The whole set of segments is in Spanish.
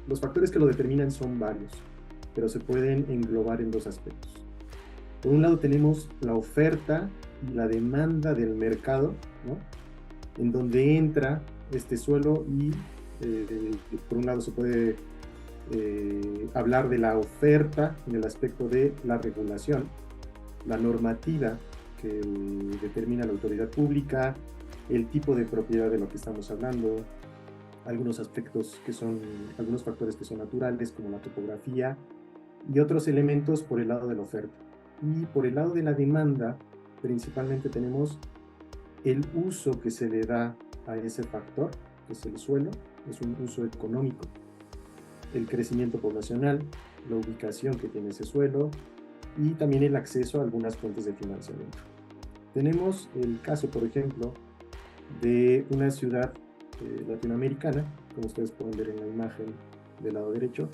los factores que lo determinan son varios, pero se pueden englobar en dos aspectos. Por un lado tenemos la oferta y la demanda del mercado, ¿no? En donde entra este suelo y por un lado se puede hablar de la oferta en el aspecto de la regulación, la normativa que determina la autoridad pública, el tipo de propiedad de lo que estamos hablando, algunos aspectos que son, algunos factores que son naturales como la topografía y otros elementos por el lado de la oferta. Y por el lado de la demanda, principalmente tenemos el uso que se le da a ese factor, que es el suelo, es un uso económico, el crecimiento poblacional, la ubicación que tiene ese suelo y también el acceso a algunas fuentes de financiamiento. Tenemos el caso, por ejemplo, de una ciudad latinoamericana, como ustedes pueden ver en la imagen del lado derecho.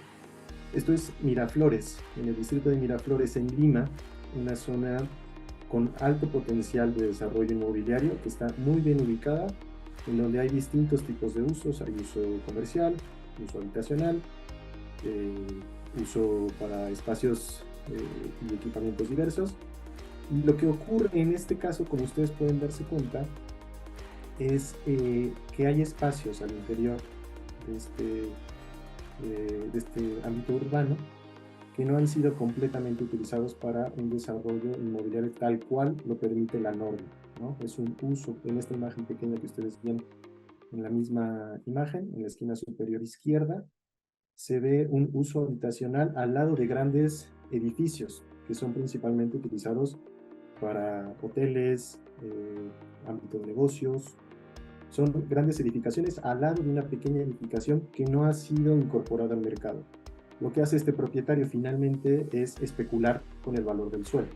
Esto es Miraflores, en el distrito de Miraflores en Lima, una zona con alto potencial de desarrollo inmobiliario que está muy bien ubicada, en donde hay distintos tipos de usos, hay uso comercial, uso habitacional, uso para espacios y equipamientos diversos. Y lo que ocurre en este caso, como ustedes pueden darse cuenta, es que hay espacios al interior de este ámbito urbano que no han sido completamente utilizados para un desarrollo inmobiliario tal cual lo permite la norma, ¿no? Es un uso, en esta imagen pequeña que ustedes ven en la misma imagen, en la esquina superior izquierda, se ve un uso habitacional al lado de grandes edificios que son principalmente utilizados para hoteles, ámbito de negocios. Son grandes edificaciones al lado de una pequeña edificación que no ha sido incorporada al mercado. Lo que hace este propietario finalmente es especular con el valor del suelo.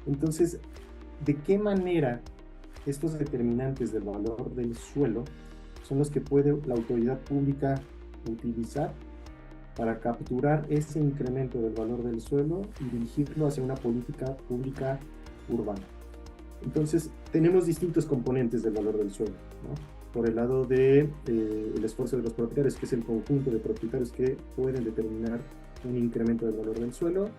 Entonces, ¿de qué manera estos determinantes del valor del suelo son los que puede la autoridad pública utilizar para capturar ese incremento del valor del suelo y dirigirlo hacia una política pública urbana? Entonces, tenemos distintos componentes del valor del suelo, ¿no? Por el lado del el esfuerzo de los propietarios, que es el conjunto de propietarios que pueden determinar un incremento del valor del suelo,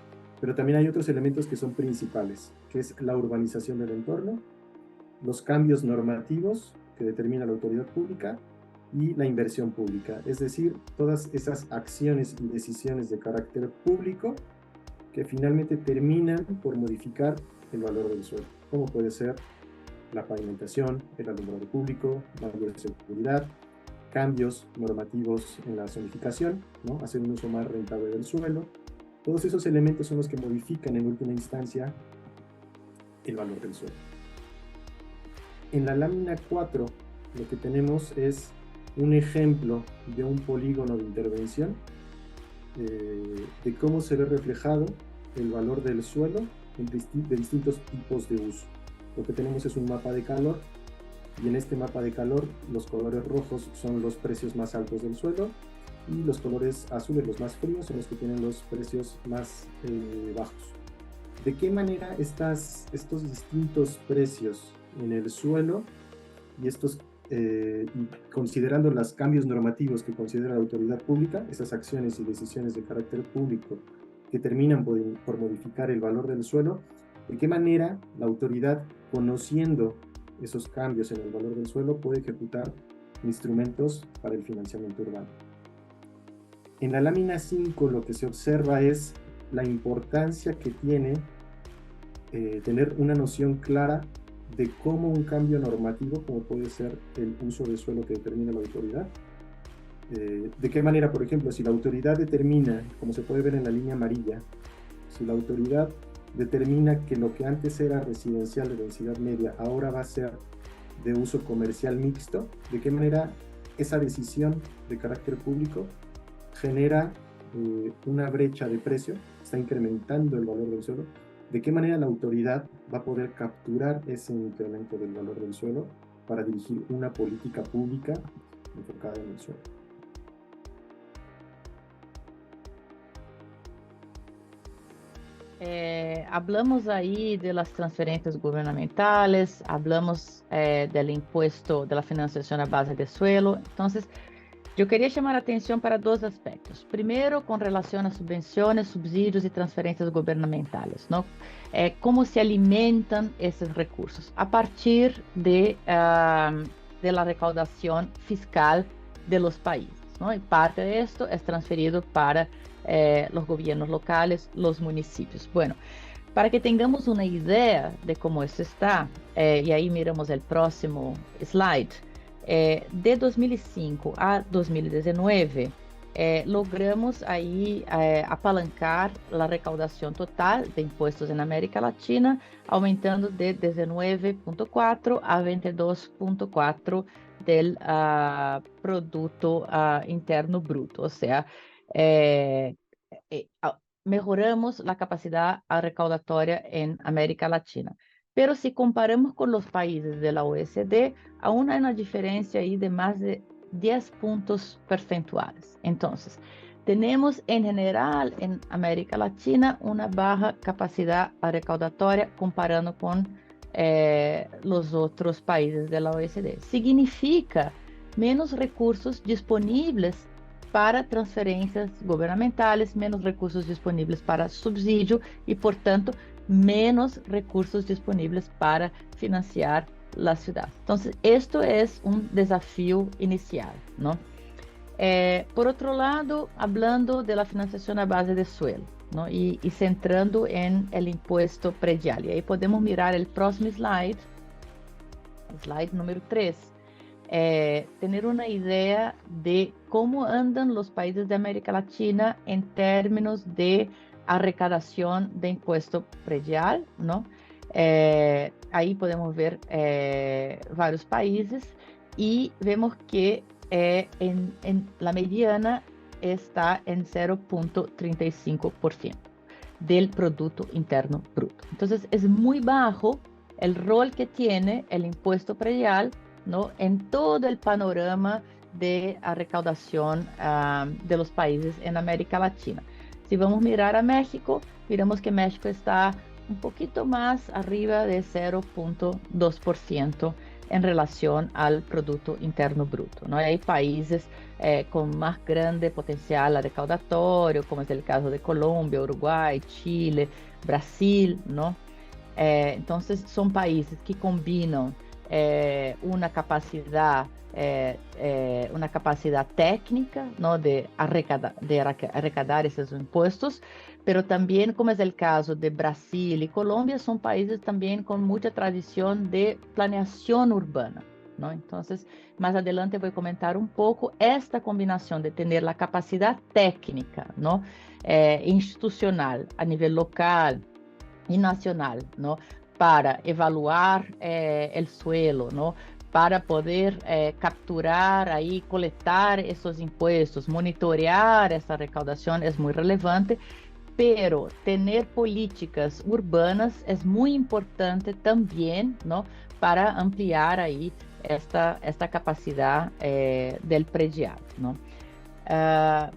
pero también hay otros elementos que son principales, que es la urbanización del entorno, los cambios normativos que determina la autoridad pública y la inversión pública, es decir, todas esas acciones y decisiones de carácter público que finalmente terminan por modificar el valor del suelo, como puede ser la pavimentación, el alumbrado público, mayor seguridad, cambios normativos en la zonificación, ¿no? Hacer un uso más rentable del suelo. Todos esos elementos son los que modifican en última instancia el valor del suelo. En la lámina 4 lo que tenemos es un ejemplo de un polígono de intervención, de cómo se ve reflejado el valor del suelo de distintos tipos de uso. Lo que tenemos es un mapa de calor y en este mapa de calor los colores rojos son los precios más altos del suelo y los colores azules, los más fríos, son los que tienen los precios más bajos. ¿De qué manera estos distintos precios en el suelo y y considerando los cambios normativos que considera la autoridad pública, esas acciones y decisiones de carácter público que terminan por modificar el valor del suelo, de qué manera la autoridad, conociendo esos cambios en el valor del suelo, puede ejecutar instrumentos para el financiamiento urbano? En la lámina 5 lo que se observa es la importancia que tiene tener una noción clara de cómo un cambio normativo, como puede ser el uso de suelo que determina la autoridad, de qué manera, por ejemplo, si la autoridad determina, como se puede ver en la línea amarilla, si la autoridad determina que lo que antes era residencial de densidad media ahora va a ser de uso comercial mixto, de qué manera esa decisión de carácter público genera una brecha de precio, está incrementando el valor del suelo, de qué manera la autoridad va a poder capturar ese incremento del valor del suelo para dirigir una política pública enfocada en el suelo. Hablamos ahí de las transferencias gubernamentales, hablamos del impuesto de la financiación a base de suelo. Entonces, Eu queria chamar a atenção para dois aspectos. Primeiro, com relação a subvenções, subsídios e transferências governamentais, não? Como se alimentam esses recursos a partir de la recaudação fiscal de los países, não? E parte de esto é transferido para os governos locais, os municípios. Bueno, para que tengamos uma ideia de como isso está, e aí miramos o próximo slide. De 2005 a 2019, logramos aí apalancar a recaudação total de impostos na América Latina, aumentando de 19,4 a 22,4 del Produto Interno Bruto, ou seja, mejoramos a capacidade recaudatória em América Latina. Pero si comparamos con los países de la OECD, aún hay una diferencia ahí de más de 10 puntos percentuales. Entonces, tenemos en general en América Latina una baja capacidad recaudatoria comparando con los otros países de la OECD. Significa menos recursos disponibles para transferências governamentais, menos recursos disponíveis para subsídio e, portanto, menos recursos disponíveis para financiar as cidades. Então, isto é um desafio inicial, não? Por outro lado, hablando de la financiación a base de suelo, ¿no? Y centrando en el impuesto predial. Y ahí podemos mirar el próximo slide, slide número 3. Tener una idea de cómo andan los países de América Latina en términos de arrecadación de impuesto predial, ¿no? Ahí podemos ver varios países y vemos que en la mediana está en 0,35% del Producto Interno Bruto. Entonces es muy bajo el rol que tiene el impuesto predial, ¿no? En todo el panorama de recaudación de los países en América Latina. Si vamos a mirar a México, miramos que México está un poquito más arriba de 0,2% en relación al Producto Interno Bruto, ¿no? Hay países con más grande potencial recaudatorio, como es el caso de Colombia, Uruguay, Chile, Brasil, ¿no? Entonces son países que combinan una capacidad técnica, ¿no? de arrecadar esos impuestos, pero también, como es el caso de Brasil y Colombia, son países también con mucha tradición de planeación urbana, ¿no? Entonces, más adelante voy a comentar un poco esta combinación de tener la capacidad técnica, ¿no? Institucional a nivel local y nacional, ¿no? Para evaluar el suelo, ¿no? Para poder capturar ahí, coletar esos impuestos, monitorear esa recaudación es muy relevante, pero tener políticas urbanas es muy importante también, ¿no? Para ampliar ahí esta capacidad del predial, ¿no?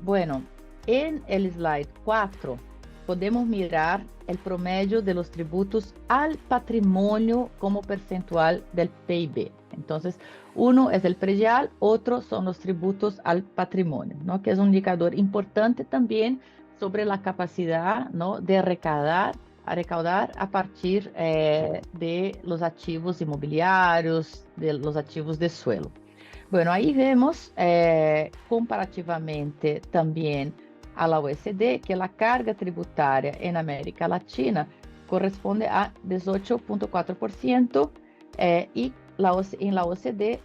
Bueno, en el slide 4 podemos mirar el promedio de los tributos al patrimonio como percentual del PIB. Entonces, uno es el predial, otro son los tributos al patrimonio, ¿no? Que es un indicador importante también sobre la capacidad, ¿no? de recaudar a partir de los activos inmobiliarios, de los activos de suelo. Bueno, ahí vemos comparativamente también a la OECD que la carga tributaria en América Latina corresponde a 18,4% y en la OECD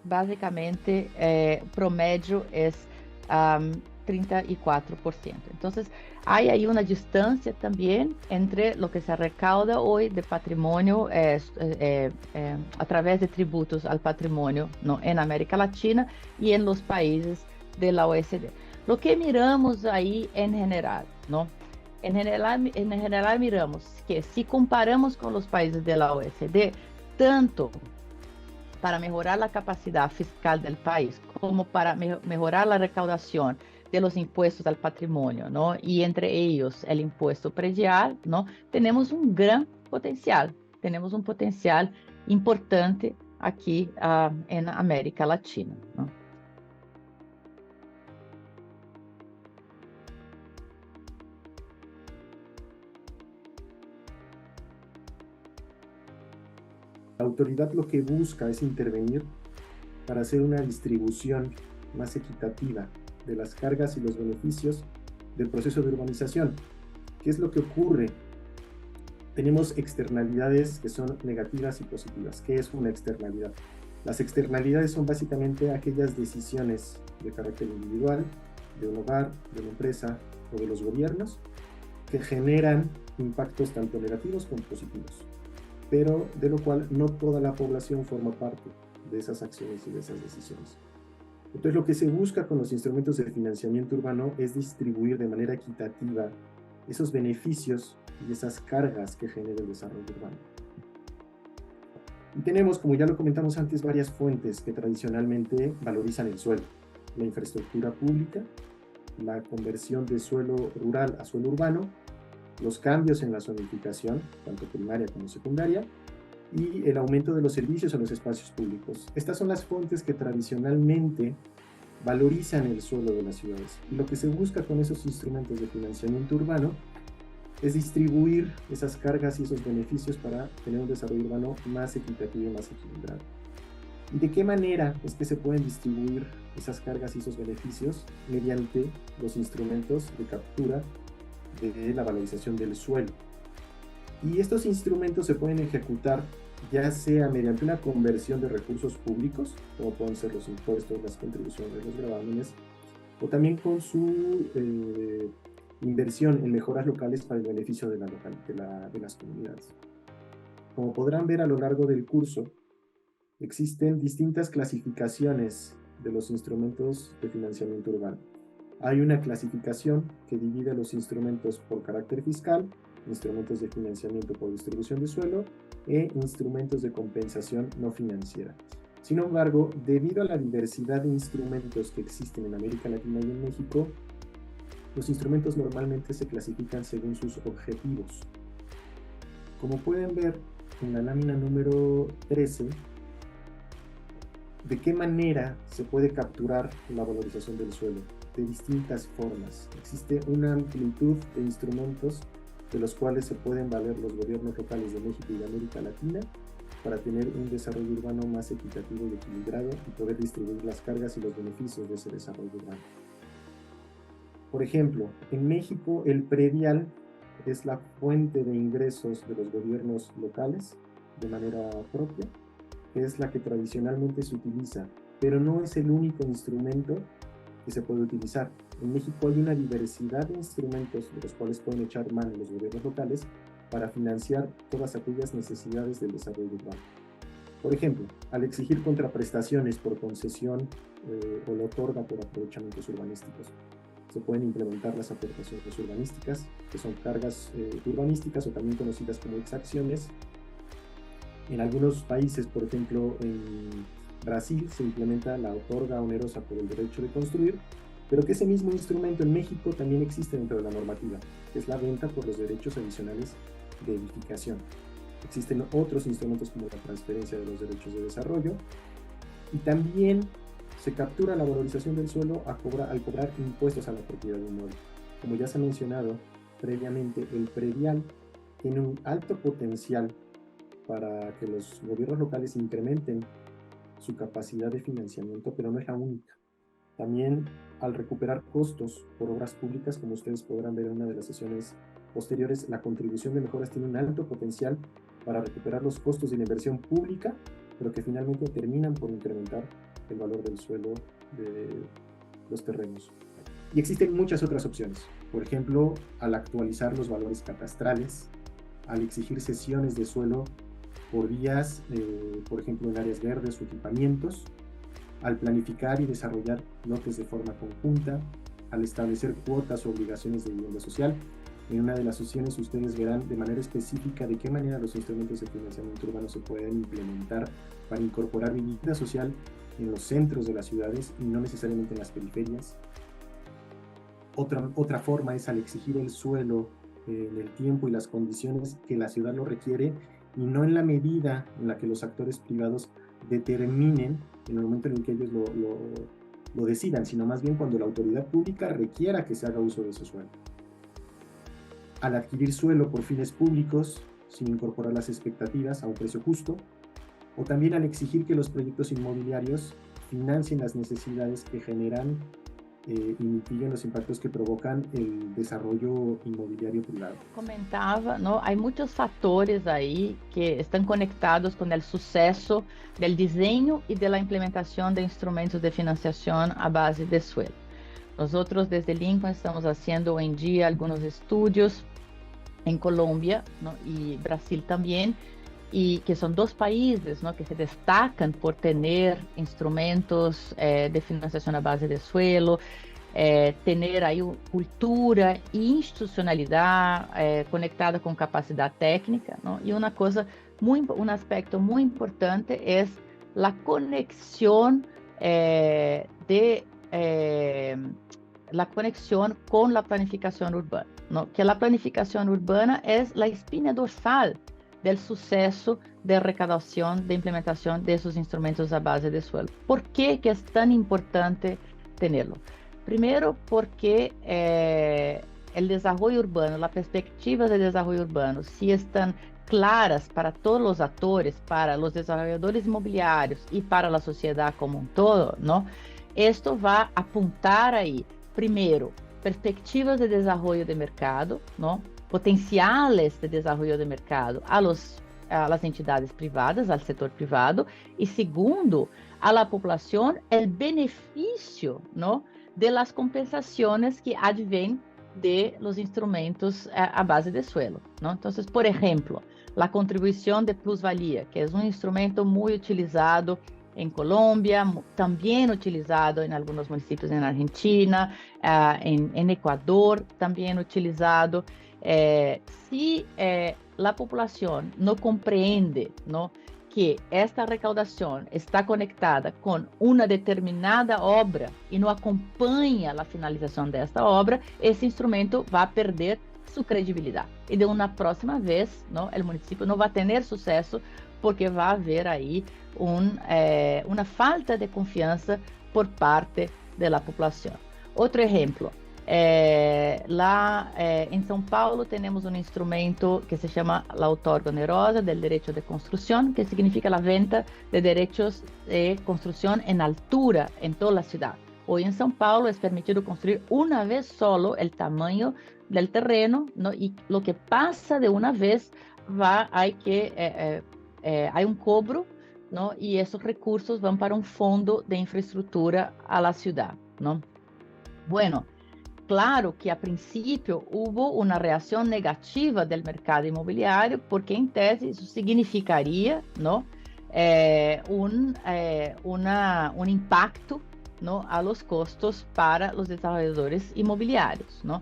básicamente promedio es 34%. Entonces, hay ahí una distancia también entre lo que se recauda hoy de patrimonio a través de tributos al patrimonio, ¿no? en América Latina y en los países de la OECD. Lo que miramos ahí en general, ¿no? En general miramos que si comparamos con los países de la OECD, tanto para mejorar la capacidad fiscal del país como para mejorar la recaudación de los impuestos al patrimonio, ¿no? Y entre ellos el impuesto predial, ¿no? Tenemos un gran potencial, tenemos un potencial importante aquí en América Latina, ¿no? La autoridad lo que busca es intervenir para hacer una distribución más equitativa de las cargas y los beneficios del proceso de urbanización. ¿Qué es lo que ocurre? Tenemos externalidades que son negativas y positivas. ¿Qué es una externalidad? Las externalidades son básicamente aquellas decisiones de carácter individual, de un hogar, de una empresa o de los gobiernos, que generan impactos tanto negativos como positivos, pero de lo cual no toda la población forma parte de esas acciones y de esas decisiones. Entonces, lo que se busca con los instrumentos de financiamiento urbano es distribuir de manera equitativa esos beneficios y esas cargas que genera el desarrollo urbano. Y tenemos, como ya lo comentamos antes, varias fuentes que tradicionalmente valorizan el suelo: la infraestructura pública, la conversión de suelo rural a suelo urbano, los cambios en la zonificación, tanto primaria como secundaria, y el aumento de los servicios a los espacios públicos. Estas son las fuentes que tradicionalmente valorizan el suelo de las ciudades. Y lo que se busca con esos instrumentos de financiamiento urbano es distribuir esas cargas y esos beneficios para tener un desarrollo urbano más equitativo y más equilibrado. ¿Y de qué manera es que se pueden distribuir esas cargas y esos beneficios? Mediante los instrumentos de captura de la valorización del suelo. Y estos instrumentos se pueden ejecutar ya sea mediante una conversión de recursos públicos, como pueden ser los impuestos, las contribuciones, los gravámenes, o también con su inversión en mejoras locales para el beneficio de las comunidades. Como podrán ver a lo largo del curso, existen distintas clasificaciones de los instrumentos de financiamiento urbano. Hay una clasificación que divide los instrumentos por carácter fiscal, instrumentos de financiamiento por distribución de suelo e instrumentos de compensación no financiera. Sin embargo, debido a la diversidad de instrumentos que existen en América Latina y en México, los instrumentos normalmente se clasifican según sus objetivos. Como pueden ver en la lámina número 13, ¿de qué manera se puede capturar la valorización del suelo? De distintas formas. Existe una amplitud de instrumentos de los cuales se pueden valer los gobiernos locales de México y de América Latina para tener un desarrollo urbano más equitativo y equilibrado y poder distribuir las cargas y los beneficios de ese desarrollo urbano. Por ejemplo, en México el predial es la fuente de ingresos de los gobiernos locales de manera propia, que es la que tradicionalmente se utiliza, pero no es el único instrumento que se puede utilizar. En México hay una diversidad de instrumentos de los cuales pueden echar mano los gobiernos locales para financiar todas aquellas necesidades del desarrollo urbano. Por ejemplo, al exigir contraprestaciones por concesión o lo otorga por aprovechamientos urbanísticos, se pueden implementar las aportaciones urbanísticas, que son cargas urbanísticas o también conocidas como exacciones. En algunos países, por ejemplo en Brasil, se implementa la otorga onerosa por el derecho de construir, pero que ese mismo instrumento en México también existe dentro de la normativa, que es la venta por los derechos adicionales de edificación. Existen otros instrumentos como la transferencia de los derechos de desarrollo, y también se captura la valorización del suelo al cobrar impuestos a la propiedad de inmueble. Como ya se ha mencionado previamente, el predial tiene un alto potencial para que los gobiernos locales incrementen su capacidad de financiamiento, pero no es la única. También al recuperar costos por obras públicas, como ustedes podrán ver en una de las sesiones posteriores, la contribución de mejoras tiene un alto potencial para recuperar los costos de la inversión pública, pero que finalmente terminan por incrementar el valor del suelo de los terrenos. Y existen muchas otras opciones. Por ejemplo, al actualizar los valores catastrales, al exigir cesiones de suelo por vías, por ejemplo, en áreas verdes o equipamientos, al planificar y desarrollar lotes de forma conjunta, al establecer cuotas o obligaciones de vivienda social. En una de las sesiones ustedes verán de manera específica de qué manera los instrumentos de financiamiento urbano se pueden implementar para incorporar vivienda social en los centros de las ciudades y no necesariamente en las periferias. Otra forma es al exigir el suelo en el tiempo y las condiciones que la ciudad lo requiere y no en la medida en la que los actores privados determinen en el momento en el que ellos lo decidan, sino más bien cuando la autoridad pública requiera que se haga uso de ese suelo. Al adquirir suelo por fines públicos, sin incorporar las expectativas a un precio justo, o también al exigir que los proyectos inmobiliarios financien las necesidades que generan y mitiguen los impactos que provocan el desarrollo inmobiliario privado. Comentava, não? Há muitos fatores aí que estão conectados com o sucesso do desenho e da implementação de instrumentos de financiação à base de suelo. Nós, desde Lincoln, estamos fazendo hoje em dia alguns estudos em Colômbia, não? E Brasil também, e que são dois países, não? Que se destacam por ter instrumentos de financiação à base de suelo, ter aí cultura e institucionalidade conectada com capacidade técnica, não? E uma coisa, um aspecto muito importante é a conexão la conexión con la planificación urbana, ¿no? Que la planificación urbana es la espina dorsal del suceso de recaudación, de implementación de esos instrumentos a base de suelo. ¿Por qué que es tan importante tenerlo? Primero, porque el desarrollo urbano, las perspectivas de desarrollo urbano, si están claras para todos los actores, para los desarrolladores inmobiliarios y para la sociedad como un todo, ¿no? Esto va a apuntar aí, primeiro, perspectivas de desenvolvimento de mercado, não? Potenciais de desenvolvimento de mercado a las entidades privadas, ao setor privado, e segundo, a la população, o benefício, não? De las compensações que advêm de los instrumentos a base de suelo, não? Então, por exemplo, a contribuição de plusvalía, que é um instrumento muito utilizado em Colômbia, também utilizado em alguns municípios na Argentina, em Equador, também utilizado. Se a população não compreende, não, que esta recaudação está conectada com uma determinada obra e não acompanha a finalização desta obra, esse instrumento vai perder sua credibilidade. E de uma próxima vez, não, o município não vai ter sucesso porque vai haver aí uma falta de confiança por parte da população. Outro exemplo, lá em São Paulo temos um instrumento que se chama a outorga onerosa del derecho de construção, que significa a venda de direitos de construção em altura em toda a cidade. Hoje em São Paulo é permitido construir uma vez solo o tamanho do terreno, ¿no? E o que passa de uma vez há um cobro, ¿no? E esses recursos vão para um fundo de infraestrutura a la ciudad, ¿no? Bueno, claro que a princípio houve uma reação negativa do mercado imobiliário, porque em tese isso significaria, ¿no? Um impacto, ¿no? A los costos para os desenvolvedores imobiliários, ¿no?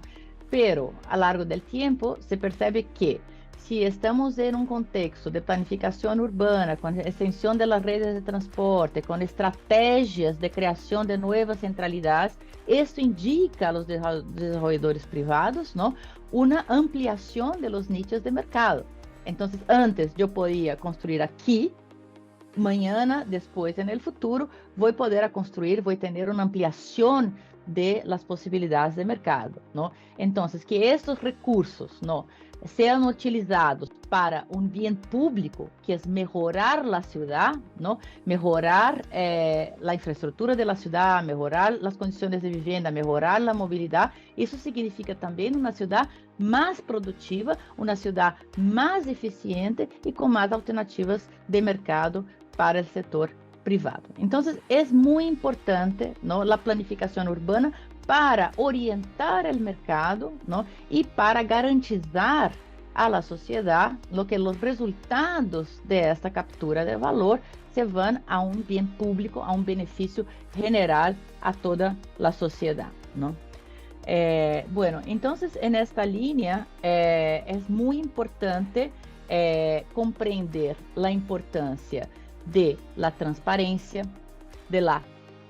Pero a largo del tiempo se percebe que se estamos em um contexto de planificação urbana, com extensão das redes de transporte, com estratégias de criação de novas centralidades, isso indica aos desenvolvedores privados, não, uma ampliação de los nichos de mercado. Então, antes eu podia construir aqui, amanhã, depois, no futuro, vou poder construir, vou ter uma ampliação de las possibilidades de mercado, não? Então, que estes recursos, não, sejam utilizados para um bem público, que é melhorar a cidade, não? Melhorar a infraestrutura da cidade, melhorar as condições de vivenda, melhorar a mobilidade. Isso significa também uma cidade mais produtiva, uma cidade mais eficiente e com mais alternativas de mercado para o setor privado. Então, é muito importante, não, a planificação urbana para orientar o mercado, não, e para garantizar a la sociedade que os resultados desta captura de valor se vão a um bem público, a um benefício general a toda a sociedade, não? Bueno, então, nesta linha, é muito importante compreender a importância de la transparência, de la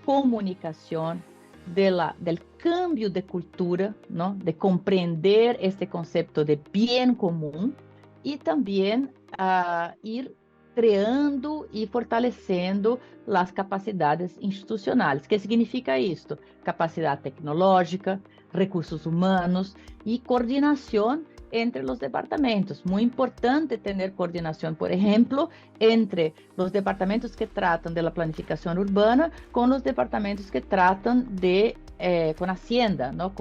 comunicação, del cambio de cultura, ¿no? De compreender este concepto de bien común y también ir creando e fortalecendo as capacidades institucionais. Que significa isto? Capacidade tecnológica, recursos humanos e coordenação entre los departamentos. Muy importante tener coordinación, por ejemplo, entre los departamentos que tratan de la planificación urbana con los departamentos que tratan de con Hacienda, ¿no?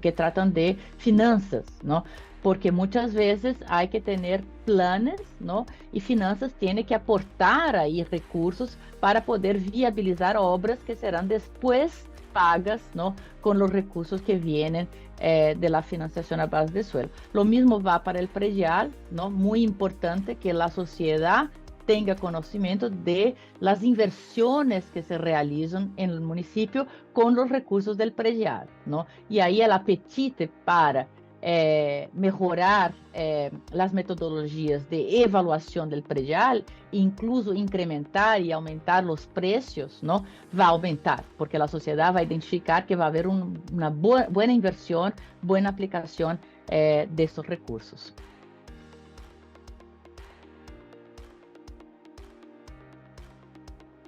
Que tratan de finanzas, ¿no? Porque muchas veces hay que tener planes, ¿no? Y finanzas tiene que aportar ahí recursos para poder viabilizar obras que serán después pagas, ¿no? Con los recursos que vienen de la financiación a base de suelo. Lo mismo va para el predial, ¿no? Muy importante que la sociedad tenga conocimiento de las inversiones que se realizan en el municipio con los recursos del predial, ¿no? Y ahí el apetite para mejorar las metodologías de evaluación del predial, incluso incrementar y aumentar los precios, ¿no? Va a aumentar, porque la sociedad va a identificar que va a haber una buena inversión, buena aplicación de estos recursos.